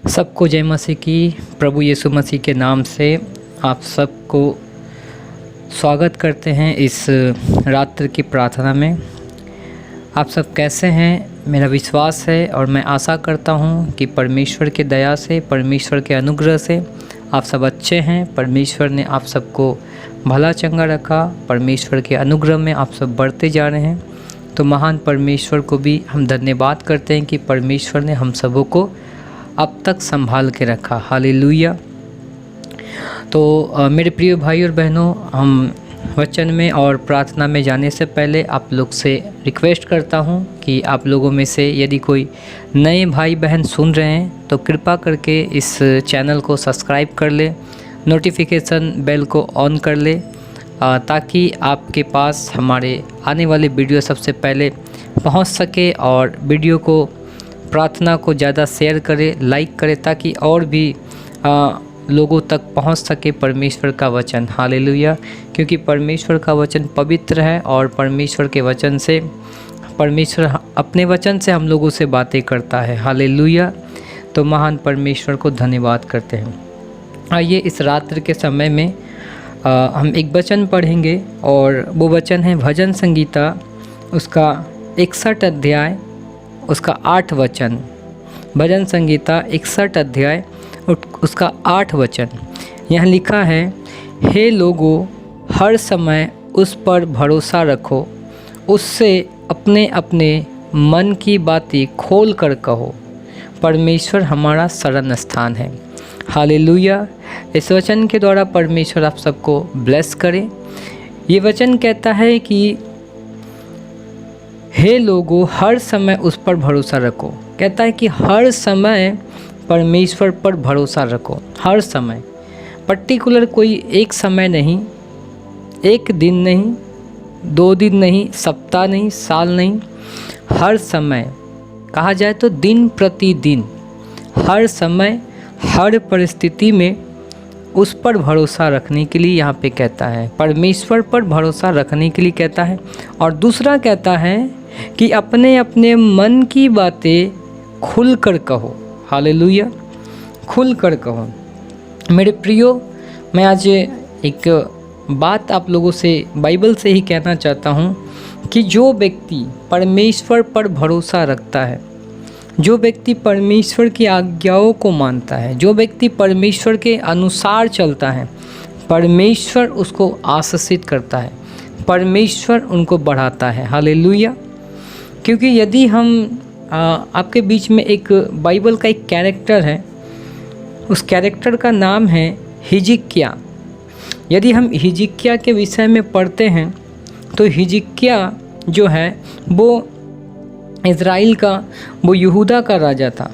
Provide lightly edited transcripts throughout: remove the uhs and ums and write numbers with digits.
सबको जय मसीह की। प्रभु यीशु मसीह के नाम से आप सबको स्वागत करते हैं इस रात्रि की प्रार्थना में। आप सब कैसे हैं? मेरा विश्वास है और मैं आशा करता हूं कि परमेश्वर के दया से, परमेश्वर के अनुग्रह से आप सब अच्छे हैं। परमेश्वर ने आप सबको भला चंगा रखा। परमेश्वर के अनुग्रह में आप सब बढ़ते जा रहे हैं। तो महान परमेश्वर को भी हम धन्यवाद करते हैं कि परमेश्वर ने हम सबों को अब तक संभाल के रखा। हालेलुया। तो मेरे प्रिय भाई और बहनों, हम वचन में और प्रार्थना में जाने से पहले आप लोग से रिक्वेस्ट करता हूं कि आप लोगों में से यदि कोई नए भाई बहन सुन रहे हैं तो कृपा करके इस चैनल को सब्सक्राइब कर ले, नोटिफिकेशन बेल को ऑन कर ले, ताकि आपके पास हमारे आने वाले वीडियो सबसे पहले पहुंच सके। और वीडियो को, प्रार्थना को ज़्यादा शेयर करें, लाइक करें, ताकि और भी लोगों तक पहुंच सके परमेश्वर का वचन। हालेलुया। क्योंकि परमेश्वर का वचन पवित्र है और परमेश्वर के वचन से, परमेश्वर अपने वचन से हम लोगों से बातें करता है। हालेलुया। तो महान परमेश्वर को धन्यवाद करते हैं। आइए इस रात्रि के समय में हम एक वचन पढ़ेंगे और वो वचन है भजन संगीता उसका 61 अध्याय उसका 8 वचन। भजन संगीता 61 अध्याय उसका 8 वचन। यहाँ लिखा है, हे लोगों, हर समय उस पर भरोसा रखो, उससे अपने अपने मन की बातें खोल कर कहो, परमेश्वर हमारा शरण स्थान है। हालेलुया। इस वचन के द्वारा परमेश्वर आप सबको ब्लेस करे। ये वचन कहता है कि हे लोगों, हर समय उस पर भरोसा रखो। कहता है कि हर समय परमेश्वर पर भरोसा रखो। हर समय, पर्टिकुलर कोई एक समय नहीं, एक दिन नहीं, 2 दिन नहीं, सप्ताह नहीं, साल नहीं, हर समय कहा जाए तो दिन प्रतिदिन, हर समय, हर परिस्थिति में उस पर भरोसा रखने के लिए यहाँ पे कहता है, परमेश्वर पर भरोसा रखने के लिए कहता है। और दूसरा कहता है कि अपने अपने मन की बातें खुल कर कहो। हालेलुया। खुल कर कहो। मेरे प्रियो, मैं आज एक बात आप लोगों से बाइबल से ही कहना चाहता हूँ कि जो व्यक्ति परमेश्वर पर भरोसा रखता है, जो व्यक्ति परमेश्वर की आज्ञाओं को मानता है, जो व्यक्ति परमेश्वर के अनुसार चलता है, परमेश्वर उसको आशीषित करता है, परमेश्वर उनको बढ़ाता है। हालेलुया। क्योंकि यदि हम आपके बीच में एक बाइबल का एक कैरेक्टर है, उस कैरेक्टर का नाम है हिजकिय्याह। यदि हम हिजकिय्याह के विषय में पढ़ते हैं तो हिजकिय्याह जो है वो इज़राइल का, वो यहूदा का राजा था।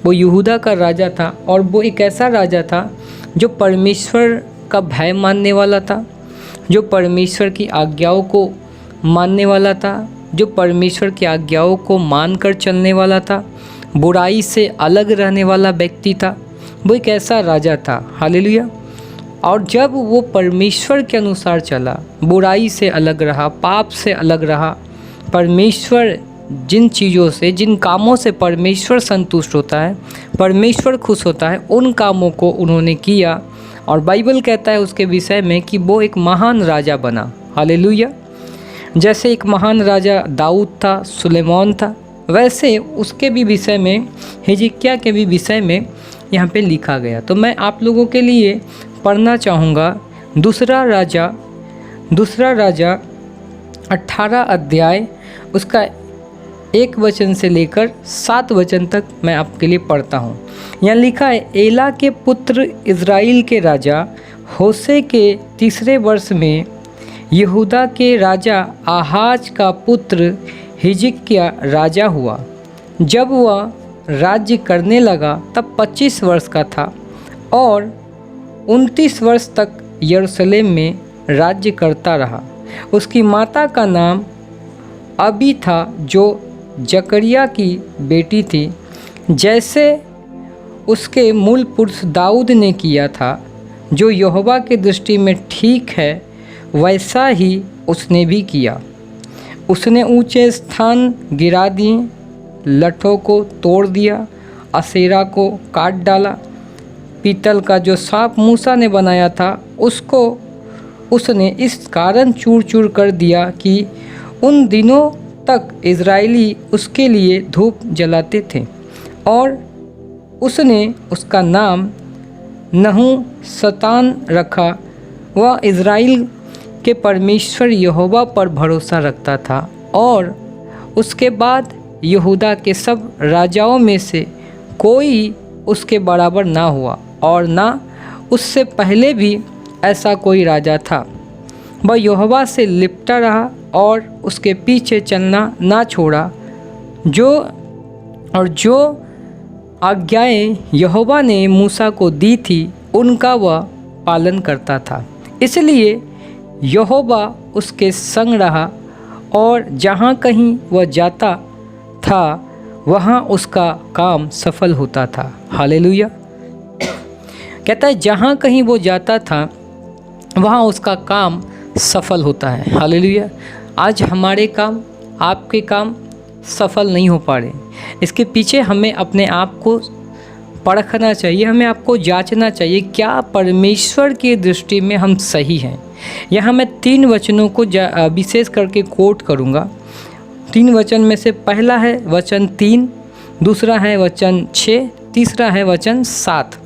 वो यहूदा का राजा था और वो एक ऐसा राजा था जो परमेश्वर का भय मानने वाला था, जो परमेश्वर की आज्ञाओं को मानने वाला था, जो परमेश्वर की आज्ञाओं को मानकर चलने वाला था, बुराई से अलग रहने वाला व्यक्ति था। वो एक ऐसा राजा था। हालेलुया। और जब वो परमेश्वर के अनुसार चला, बुराई से अलग रहा, पाप से अलग रहा, परमेश्वर जिन चीज़ों से, जिन कामों से परमेश्वर संतुष्ट होता है, परमेश्वर खुश होता है, उन कामों को उन्होंने किया। और बाइबल कहता है उसके विषय में कि वो एक महान राजा बना। हालेलुया। जैसे एक महान राजा दाऊद था, सुलेमान था, वैसे उसके भी विषय में, हिजकिय्याह के भी विषय में यहाँ पे लिखा गया। तो मैं आप लोगों के लिए पढ़ना चाहूँगा दूसरा राजा 18 अध्याय उसका 1 वचन से लेकर 7 वचन तक मैं आपके लिए पढ़ता हूँ। यहाँ लिखा है, एला के पुत्र इज़राइल के राजा होशे के 3 वर्ष में यहूदा के राजा आहाज का पुत्र हिजकिय्याह राजा हुआ। जब वह राज्य करने लगा तब 25 वर्ष का था और 29 वर्ष तक यरूशलेम में राज्य करता रहा। उसकी माता का नाम अबी था, जो जकरिया की बेटी थी। जैसे उसके मूल पुरुष दाऊद ने किया था, जो यहोवा की दृष्टि में ठीक है, वैसा ही उसने भी किया। उसने ऊंचे स्थान गिरा दिए, लठों को तोड़ दिया असेरा को काट डाला। पीतल का जो सांप मूसा ने बनाया था उसको उसने इस कारण चूर चूर कर दिया कि उन दिनों तक इज़राइली उसके लिए धूप जलाते थे, और उसने उसका नाम नहुशतान रखा। वह इज़राइल के परमेश्वर यहोवा पर भरोसा रखता था, और उसके बाद यहूदा के सब राजाओं में से कोई उसके बराबर ना हुआ, और ना उससे पहले भी ऐसा कोई राजा था। वह यहोवा से लिपटा रहा और उसके पीछे चलना ना छोड़ा। जो आज्ञाएं यहोवा ने मूसा को दी थी उनका वह पालन करता था। इसलिए यहोवा उसके संग रहा, और जहाँ कहीं वह जाता था वहाँ उसका काम सफल होता था। हालेलुया। कहता है जहाँ कहीं वो जाता था वहाँ उसका काम सफल होता है। हालेलुया। आज हमारे काम, आपके काम सफल नहीं हो पा रहे, इसके पीछे हमें अपने आप को परखना चाहिए, हमें आपको जांचना चाहिए क्या परमेश्वर की दृष्टि में हम सही हैं। यहाँ मैं 3 वचनों को विशेष करके कोट करूँगा। 3 वचन में से पहला है वचन 3, दूसरा है वचन 6, तीसरा है वचन 7।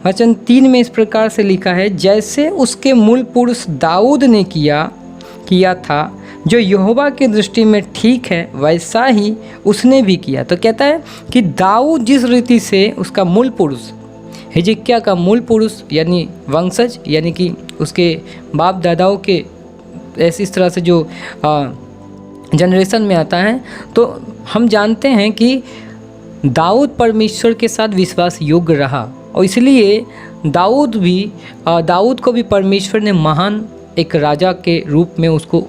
वचन 3 में इस प्रकार से लिखा है, जैसे उसके मूल पुरुष दाऊद ने किया था जो यहोवा की दृष्टि में ठीक है, वैसा ही उसने भी किया। तो कहता है कि दाऊद जिस रीति से उसका मूल पुरुष, हिजकिय्याह का मूल पुरुष यानी वंशज, यानी कि उसके बाप दादाओं के इस तरह से जो जनरेशन में आता है, तो हम जानते हैं कि दाऊद परमेश्वर के साथ विश्वास योग्य रहा, और इसलिए दाऊद को भी परमेश्वर ने महान एक राजा के रूप में उसको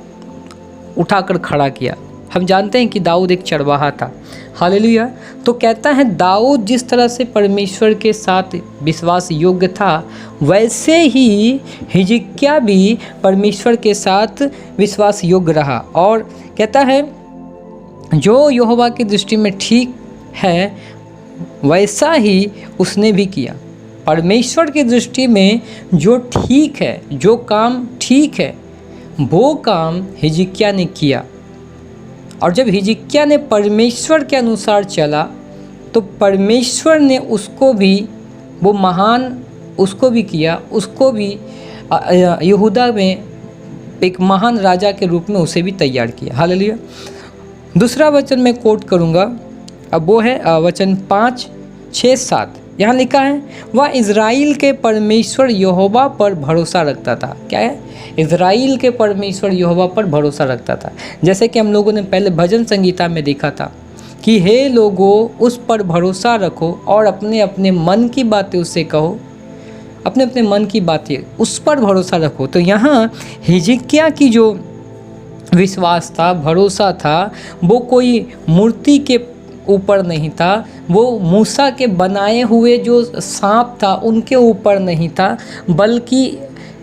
उठाकर खड़ा किया। हम जानते हैं कि दाऊद एक चरवाहा था। हालेलुया। तो कहता है दाऊद जिस तरह से परमेश्वर के साथ विश्वास योग्य था, वैसे ही हिजकिय्याह भी परमेश्वर के साथ विश्वास योग्य रहा, और कहता है जो यहोवा की दृष्टि में ठीक है वैसा ही उसने भी किया। परमेश्वर की दृष्टि में जो ठीक है, जो काम ठीक है, वो काम हिजकिय्याह ने किया। और जब हिजकिय्याह ने परमेश्वर के अनुसार चला तो परमेश्वर ने उसको भी वो महान उसको भी किया, उसको भी यहूदा में एक महान राजा के रूप में उसे भी तैयार किया। हालेलुया। दूसरा वचन मैं कोट करूँगा, अब वो है वचन 5, 6, 7। यहाँ लिखा है, वह इज़राइल के परमेश्वर यहोवा पर भरोसा रखता था। क्या है? इज़राइल के परमेश्वर यहोवा पर भरोसा रखता था। जैसे कि हम लोगों ने पहले भजन संगीता में देखा था कि हे लोगों उस पर भरोसा रखो और अपने अपने मन की बातें उससे कहो, अपने अपने मन की बातें उस पर भरोसा रखो। तो यहाँ हिजकिय्याह की जो विश्वास था, भरोसा था, वो कोई मूर्ति के ऊपर नहीं था, वो मूसा के बनाए हुए जो सांप था उनके ऊपर नहीं था, बल्कि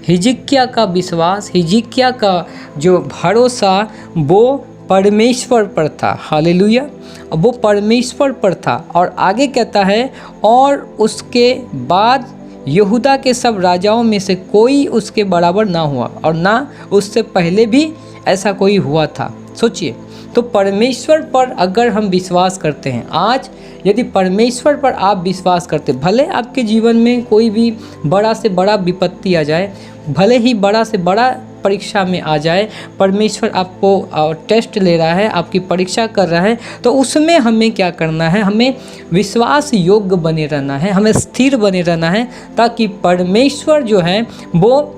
हिजकिय्याह का विश्वास, हिजकिय्याह का जो भरोसा वो परमेश्वर पर था। हालेलुया। वो परमेश्वर पर था। और आगे कहता है, और उसके बाद यहूदा के सब राजाओं में से कोई उसके बराबर ना हुआ, और ना उससे पहले भी ऐसा कोई हुआ था। सोचिए, तो परमेश्वर पर अगर हम विश्वास करते हैं, आज यदि परमेश्वर पर आप विश्वास करते, भले आपके जीवन में कोई भी बड़ा से बड़ा विपत्ति आ जाए, भले ही बड़ा से बड़ा परीक्षा में आ जाए, परमेश्वर आपको टेस्ट ले रहा है, आपकी परीक्षा कर रहा है, तो उसमें हमें क्या करना है? हमें विश्वास योग्य बने रहना है, हमें स्थिर बने रहना है, ताकि परमेश्वर जो है वो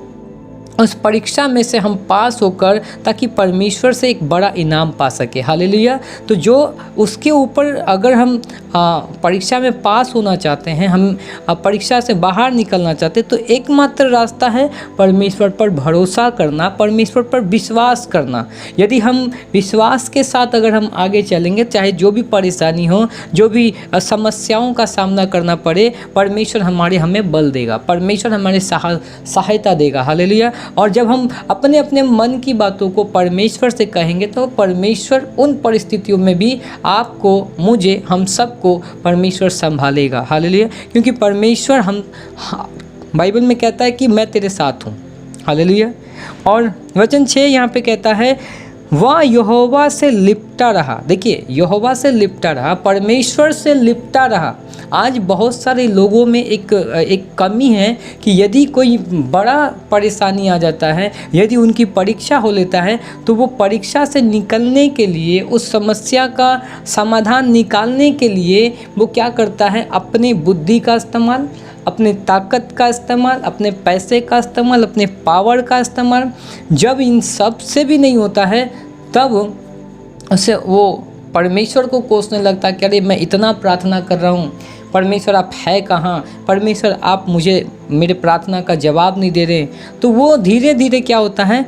उस परीक्षा में से हम पास होकर ताकि परमेश्वर से एक बड़ा इनाम पा सके। हालेलुया। तो जो उसके ऊपर अगर हम परीक्षा में पास होना चाहते हैं, हम परीक्षा से बाहर निकलना चाहते हैं, तो एकमात्र रास्ता है परमेश्वर पर भरोसा करना, परमेश्वर पर विश्वास करना। यदि हम विश्वास के साथ अगर हम आगे चलेंगे, चाहे जो भी परेशानी हो, जो भी समस्याओं का सामना करना पड़े, परमेश्वर हमें बल देगा, परमेश्वर हमारी सहायता देगा। हालेलुया। और जब हम अपने अपने मन की बातों को परमेश्वर से कहेंगे तो परमेश्वर उन परिस्थितियों में भी आपको, मुझे, हम सबको परमेश्वर संभालेगा। हालेलुया। क्योंकि परमेश्वर बाइबल में कहता है कि मैं तेरे साथ हूँ। हालेलुया। और वचन 6 यहाँ पे कहता है वह यहोवा से लिपटा रहा। देखिए, यहोवा से लिपटा रहा, परमेश्वर से लिपटा रहा। आज बहुत सारे लोगों में एक कमी है कि यदि कोई बड़ा परेशानी आ जाता है, यदि उनकी परीक्षा हो लेता है, तो वो परीक्षा से निकलने के लिए, उस समस्या का समाधान निकालने के लिए वो क्या करता है, अपनी बुद्धि का इस्तेमाल, अपने ताकत का इस्तेमाल, अपने पैसे का इस्तेमाल, अपने पावर का इस्तेमाल। जब इन सब से भी नहीं होता है तब उसे वो परमेश्वर को कोसने लगता है कि अरे मैं इतना प्रार्थना कर रहा हूँ, परमेश्वर आप है कहाँ, परमेश्वर आप मुझे मेरे प्रार्थना का जवाब नहीं दे रहे। तो वो धीरे धीरे क्या होता है,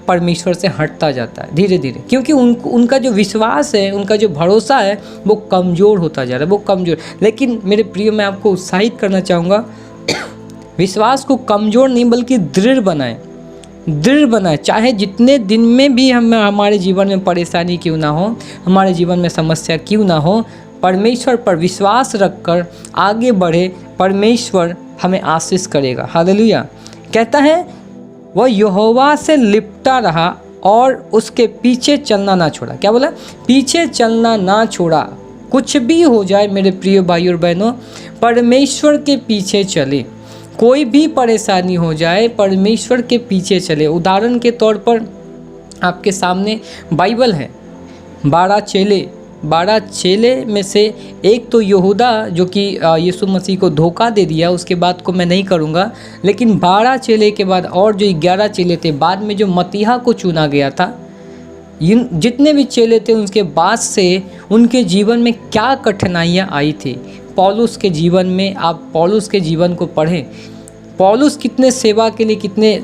परमेश्वर से हटता जाता है धीरे धीरे, क्योंकि उनका जो विश्वास है, उनका जो भरोसा है वो कमज़ोर होता जा रहा है, वो कमज़ोर। लेकिन मेरे प्रिय, मैं आपको उत्साहित करना चाहूँगा, विश्वास को कमज़ोर नहीं बल्कि दृढ़ बनाएं, दृढ़ बनाएं। चाहे जितने दिन में भी हमारे जीवन में परेशानी क्यों ना हो, हमारे जीवन में समस्या क्यों ना हो, परमेश्वर पर विश्वास रखकर आगे बढ़े, परमेश्वर हमें आशीष करेगा। हालेलुया। कहता है वह यहोवा से लिपटा रहा और उसके पीछे चलना ना छोड़ा। क्या बोला? पीछे चलना ना छोड़ा। कुछ भी हो जाए मेरे प्रिय भाई और बहनों, परमेश्वर के पीछे चले। कोई भी परेशानी हो जाए, परमेश्वर के पीछे चले। उदाहरण के तौर पर आपके सामने बाइबल है, 12 चेले में से एक तो यहूदा, जो कि यीशु मसीह को धोखा दे दिया, उसके बाद को मैं नहीं करूँगा। लेकिन 12 चेले के बाद और जो 11 चेले थे, बाद में जो मतीहा को चुना गया था, जितने भी चेले थे उनके बाद से उनके जीवन में क्या कठिनाइयाँ आई थी। पौलुस के जीवन में, आप पौलुस के जीवन को पढ़ें, पौलुस कितने सेवा के लिए कितने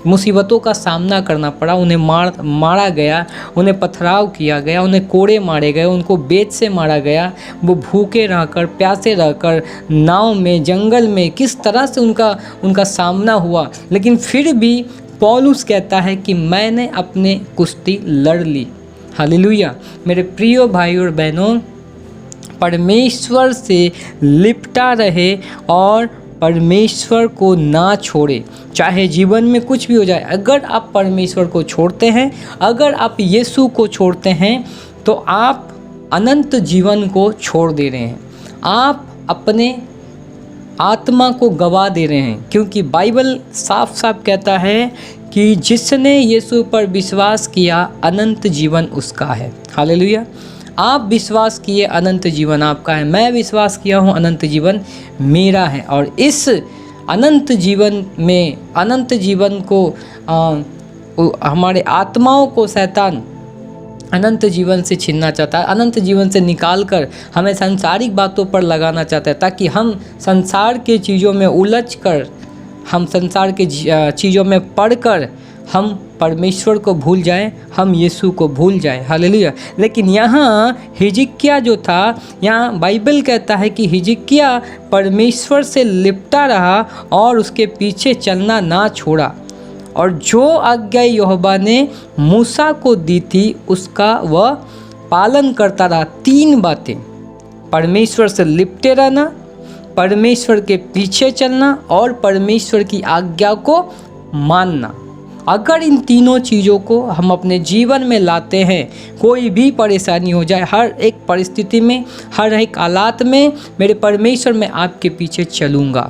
मुसीबतों का सामना करना पड़ा। उन्हें मारा गया, उन्हें पथराव किया गया, उन्हें कोड़े मारे गए, उनको बेत से मारा गया। वो भूखे रहकर, प्यासे रहकर, नाव में, जंगल में, किस तरह से उनका सामना हुआ। लेकिन फिर भी पौलुस कहता है कि मैंने अपने कुश्ती लड़ ली। हालेलुया। मेरे प्रिय भाई और बहनों, परमेश्वर से लिपटा रहे और परमेश्वर को ना छोड़े। चाहे जीवन में कुछ भी हो जाए, अगर आप परमेश्वर को छोड़ते हैं, अगर आप यीशु को छोड़ते हैं, तो आप अनंत जीवन को छोड़ दे रहे हैं, आप अपने आत्मा को गवा दे रहे हैं। क्योंकि बाइबल साफ साफ कहता है कि जिसने यीशु पर विश्वास किया, अनंत जीवन उसका है। हालेलुया। आप विश्वास किए, अनंत जीवन आपका है। मैं विश्वास किया हूँ, अनंत जीवन मेरा है। और इस अनंत जीवन में, अनंत जीवन को हमारे आत्माओं को शैतान अनंत जीवन से छीनना चाहता है, अनंत जीवन से निकाल कर हमें सांसारिक बातों पर लगाना चाहता है, ताकि हम संसार के चीज़ों में उलझ कर, हम संसार के चीज़ों में पढ़कर हम परमेश्वर को भूल जाएं, हम यीशु को भूल जाएं। हालेलुया। लेकिन यहाँ हिजकिय्याह जो था, यहाँ बाइबल कहता है कि हिजकिय्याह परमेश्वर से लिपटा रहा और उसके पीछे चलना ना छोड़ा, और जो आज्ञा यहोवा ने मूसा को दी थी उसका वह पालन करता रहा। 3 बातें, परमेश्वर से लिपटे रहना, परमेश्वर के पीछे चलना और परमेश्वर की आज्ञा को मानना। अगर इन तीनों चीज़ों को हम अपने जीवन में लाते हैं, कोई भी परेशानी हो जाए, हर एक परिस्थिति में, हर एक हालात में, मेरे परमेश्वर मैं आपके पीछे चलूँगा,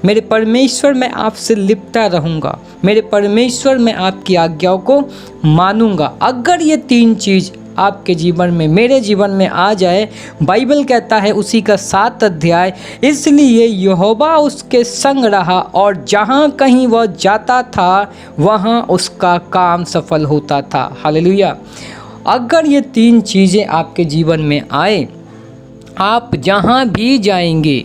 मेरे परमेश्वर मैं आपसे लिपटा रहूँगा, मेरे परमेश्वर मैं आपकी आज्ञाओं को मानूँगा। अगर ये 3 चीज़ आपके जीवन में, मेरे जीवन में आ जाए, बाइबल कहता है उसी का 7 अध्याय, इसलिए यहोवा उसके संग रहा और जहाँ कहीं वह जाता था वहाँ उसका काम सफल होता था। हालेलुया। अगर ये 3 चीज़ें आपके जीवन में आए, आप जहाँ भी जाएंगे,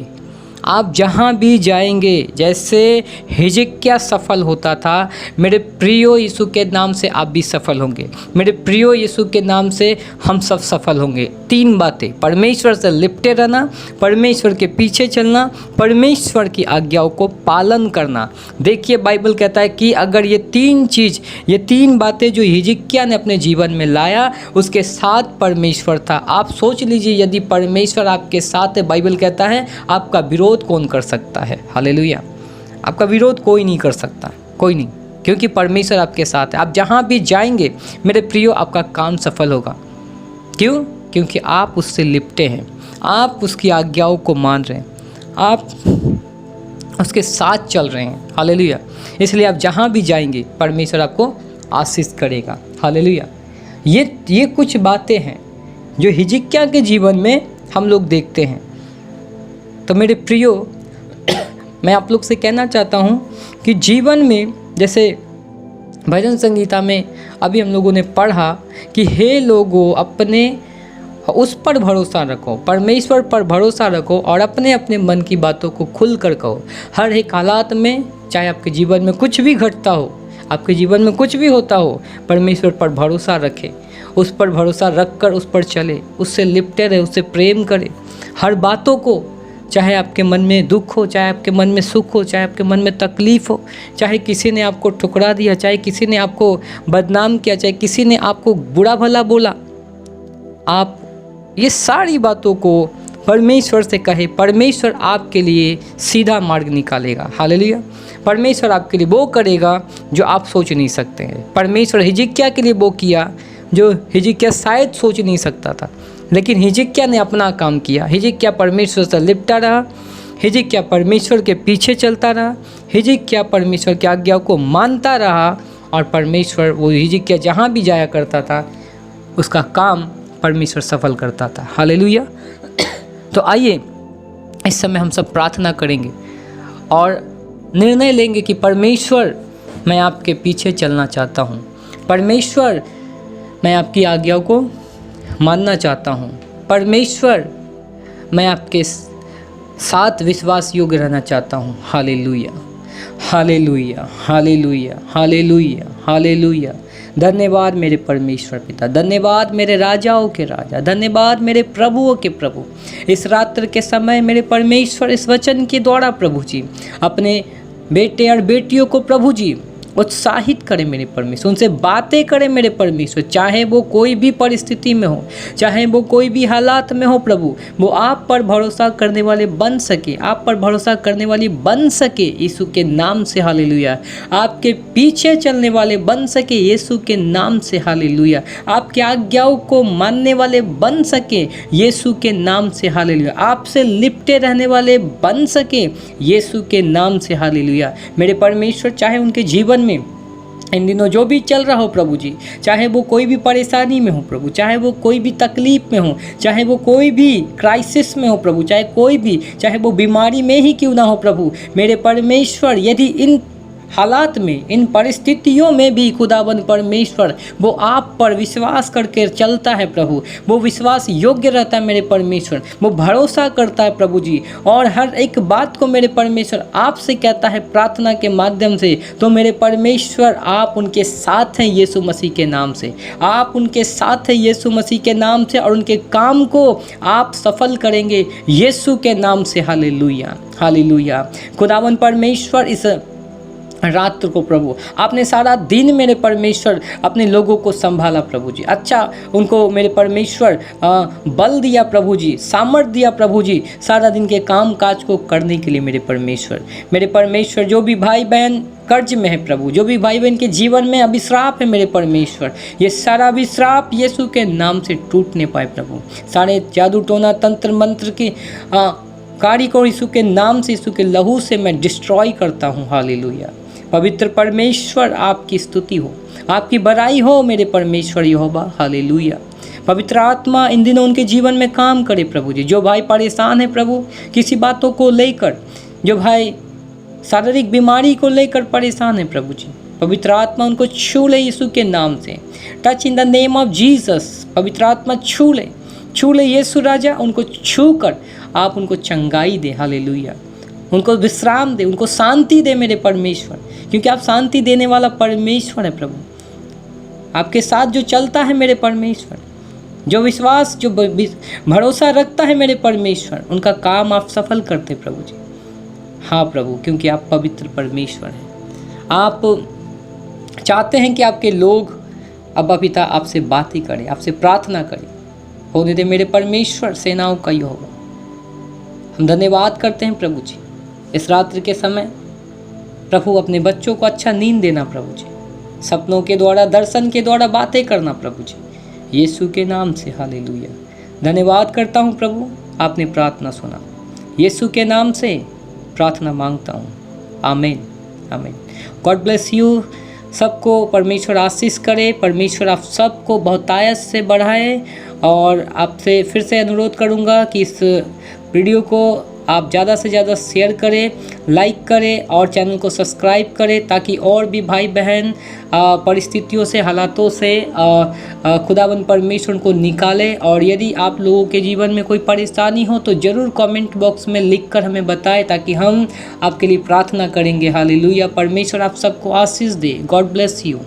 आप जहाँ भी जाएंगे, जैसे हिजकिय्याह सफल होता था, मेरे प्रियो यीशु के नाम से आप भी सफल होंगे। मेरे प्रियो यीशु के नाम से हम सब सफल होंगे। 3 बातें, परमेश्वर से लिपटे रहना, परमेश्वर के पीछे चलना, परमेश्वर की आज्ञाओं को पालन करना। देखिए बाइबल कहता है कि अगर ये 3 चीज़, ये 3 बातें जो हिजकिय्याह ने अपने जीवन में लाया, उसके साथ परमेश्वर था। आप सोच लीजिए, यदि परमेश्वर आपके साथ है, बाइबल कहता है आपका विरोध कौन कर सकता है। हालेलुया। आपका विरोध कोई नहीं कर सकता, कोई नहीं, क्योंकि परमेश्वर आपके साथ है। आप जहाँ भी जाएंगे मेरे प्रियो, आपका काम सफल होगा। क्यों? क्योंकि आप उससे लिपटे हैं, आप उसकी आज्ञाओं को मान रहे हैं, आप उसके साथ चल रहे हैं। हालेलुया। इसलिए आप जहाँ भी जाएंगे परमेश्वर आपको आशीष करेगा। हालेलुया। ये कुछ बातें हैं जो हिजकिय्याह के जीवन में हम लोग देखते हैं। तो मेरे प्रियो, मैं आप लोग से कहना चाहता हूँ कि जीवन में, जैसे भजन संगीता में अभी हम लोगों ने पढ़ा कि हे लोगों अपने उस पर भरोसा रखो, परमेश्वर पर भरोसा रखो और अपने अपने मन की बातों को खुल कर कहो। हर एक हालात में, चाहे आपके जीवन में कुछ भी घटता हो, आपके जीवन में कुछ भी होता हो, परमेश्वर पर भरोसा रखें, उस पर भरोसा रख कर उस पर चले, उससे लिपटे रहे, उससे प्रेम करें। हर बातों को, चाहे आपके मन में दुख हो, चाहे आपके मन में सुख हो, चाहे आपके मन में तकलीफ़ हो, चाहे किसी ने आपको ठुकरा दिया, चाहे किसी ने आपको बदनाम किया, चाहे किसी ने आपको बुरा भला बोला, आप ये सारी बातों को परमेश्वर से कहे। परमेश्वर आपके लिए सीधा मार्ग निकालेगा। हालेलुया। परमेश्वर आपके लिए वो करेगा जो आप सोच नहीं सकते हैं। परमेश्वर हिजकिय्याह के लिए वो किया जो हिजकिय्याह शायद सोच नहीं सकता था, लेकिन हिजकिय्याह ने अपना काम किया। हिजकिय्याह परमेश्वर से लिपटा रहा, हिजकिय्याह परमेश्वर के पीछे चलता रहा, हिजकिय्याह परमेश्वर की आज्ञा को मानता रहा, और परमेश्वर, वो हिजकिय्याह जहाँ भी जाया करता था उसका काम परमेश्वर सफल करता था। हालेलुया। तो आइए इस समय हम सब प्रार्थना करेंगे और निर्णय लेंगे कि परमेश्वर, मैं आपके पीछे चलना चाहता हूँ। परमेश्वर, मैं आपकी आज्ञाओं को मानना चाहता हूँ। परमेश्वर, मैं आपके साथ विश्वास योग्य रहना चाहता हूँ। Hallelujah, hallelujah, hallelujah, hallelujah, hallelujah. धन्यवाद मेरे परमेश्वर पिता, धन्यवाद मेरे राजाओं के राजा, धन्यवाद मेरे प्रभुओं के प्रभु। इस रात्र के समय मेरे परमेश्वर, इस वचन के द्वारा प्रभु जी अपने बेटे और बेटियों को प्रभु जी उत्साहित करें मेरे परमेश्वर, उनसे बातें करें मेरे परमेश्वर। चाहे वो कोई भी परिस्थिति में हो, चाहे वो कोई भी हालात में हो प्रभु, वो आप पर भरोसा करने वाले बन सके, आप पर भरोसा करने वाली बन सके यीशु के नाम से। हालेलुया। आपके पीछे चलने वाले बन सके यीशु के नाम से। हालेलुया। आपकी आज्ञाओं को मानने वाले बन सके यीशु के नाम से। हालेलुया। आपसे लिपटे रहने वाले बन सके यीशु के नाम से। हालेलुया। मेरे परमेश्वर, चाहे उनके जीवन में इन दिनों जो भी चल रहा हो प्रभु जी, चाहे वो कोई भी परेशानी में हो प्रभु, चाहे वो कोई भी तकलीफ में हो, चाहे वो कोई भी क्राइसिस में हो प्रभु, चाहे वो बीमारी में ही क्यों ना हो प्रभु, मेरे परमेश्वर, यदि इन हालात में, इन परिस्थितियों में भी खुदाबंद परमेश्वर वो आप पर विश्वास करके चलता है प्रभु, वो विश्वास योग्य रहता है मेरे परमेश्वर, वो भरोसा करता है प्रभु जी, और हर एक बात को मेरे परमेश्वर आपसे कहता है प्रार्थना के माध्यम से, तो मेरे परमेश्वर आप उनके साथ हैं यीशु मसीह के नाम से, आप उनके साथ हैं यीशु मसीह के नाम से, और उनके काम को आप सफल करेंगे यीशु के नाम से। Hallelujah, hallelujah. खुदावंद परमेश्वर, इस रात्र को प्रभु आपने सारा दिन मेरे परमेश्वर अपने लोगों को संभाला प्रभु जी, अच्छा उनको मेरे परमेश्वर बल दिया प्रभु जी, सामर्थ दिया प्रभु जी, सारा दिन के काम काज को करने के लिए मेरे परमेश्वर। जो भी भाई बहन कर्ज में है प्रभु, जो भी भाई बहन के जीवन में अभिश्राप है मेरे परमेश्वर, ये सारा अभिश्राप यीशु के नाम से टूटने पाए प्रभु। सारे जादू टोना तंत्र मंत्र की कार्य को यीशु के नाम से, यीशु के लहू से मैं डिस्ट्रॉय करता हूँ। हालेलुया। पवित्र परमेश्वर आपकी स्तुति हो, आपकी बड़ाई हो मेरे परमेश्वर यहोवा। हालेलुया। पवित्र आत्मा इन दिनों उनके जीवन में काम करे प्रभु जी। जो भाई परेशान है प्रभु किसी बातों को लेकर, जो भाई शारीरिक बीमारी को लेकर परेशान है प्रभु जी, पवित्र आत्मा उनको छू ले यीशु के नाम से। Touch in the name of Jesus. पवित्र आत्मा छू ले यीशु राजा, उनको छू कर आप उनको चंगाई दे। हालेलुया। उनको विश्राम दे, उनको शांति दे मेरे परमेश्वर, क्योंकि आप शांति देने वाला परमेश्वर है प्रभु। आपके साथ जो चलता है मेरे परमेश्वर, जो विश्वास, जो भरोसा रखता है मेरे परमेश्वर, उनका काम आप सफल करते प्रभु जी। हाँ प्रभु, क्योंकि आप पवित्र परमेश्वर हैं। आप चाहते हैं कि आपके लोग अब्बा पिता आपसे बातें करें, आपसे प्रार्थना करें। होने दे मेरे परमेश्वर, सेनाओं का यहोवा। हम धन्यवाद करते हैं प्रभु जी इस रात्रि के समय। प्रभु अपने बच्चों को अच्छा नींद देना प्रभु जी, सपनों के द्वारा, दर्शन के द्वारा बातें करना प्रभु जी, यीशु के नाम से। हालेलुया। धन्यवाद करता हूँ प्रभु, आपने प्रार्थना सुना। यीशु के नाम से प्रार्थना मांगता हूँ, आमीन आमीन। God bless you. सबको परमेश्वर आशीष करे, परमेश्वर आप सबको बहुतायत से बढ़ाए। और आपसे फिर से अनुरोध करूँगा कि इस वीडियो को आप ज़्यादा से ज़्यादा शेयर करें, लाइक करें और चैनल को सब्सक्राइब करें, ताकि और भी भाई बहन परिस्थितियों से, हालातों से खुदावंद परमेश्वर को निकाले। और यदि आप लोगों के जीवन में कोई परेशानी हो तो ज़रूर कमेंट बॉक्स में लिखकर हमें बताएं, ताकि हम आपके लिए प्रार्थना करेंगे। हालेलुया। परमेश्वर आप सबको आशीष दे। God bless you.